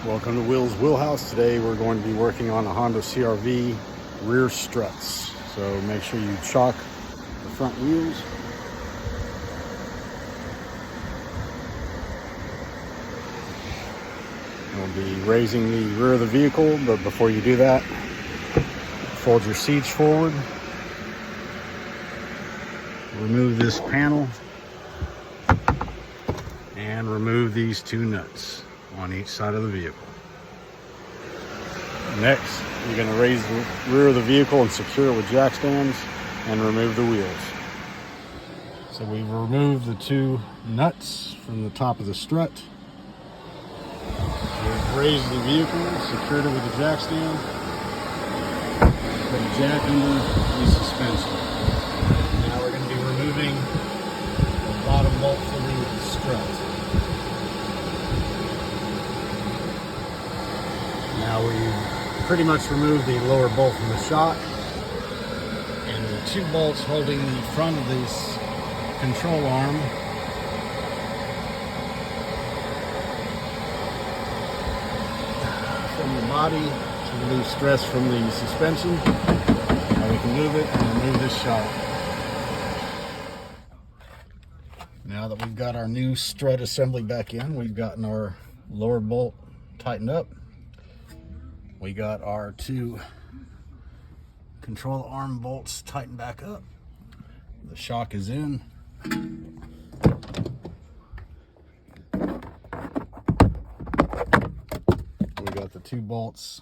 Welcome to Will's Wheelhouse. Today we're going to be working on a Honda CR-V rear struts. So make sure you chock the front wheels. We'll be raising the rear of the vehicle, but before you do that, fold your seats forward. Remove this panel and remove these two nuts on each side of the vehicle. Next, you're going to raise the rear of the vehicle and secure it with jack stands and remove the wheels. So we've removed the two nuts from the top of the strut. We've raised the vehicle, secured it with a jack stand, put a jack under the suspension. Now we're going to be removing the bottom bolt for the strut. Now we've pretty much removed the lower bolt from the shock, and the two bolts holding the front of this control arm from the body to relieve stress from the suspension. Now we can move it and remove this shock. Now that we've got our new strut assembly back in, we've gotten our lower bolt tightened up. We got our two control arm bolts tightened back up. The shock is in. We got the two bolts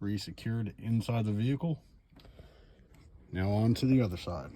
re-secured inside the vehicle. Now on to the other side.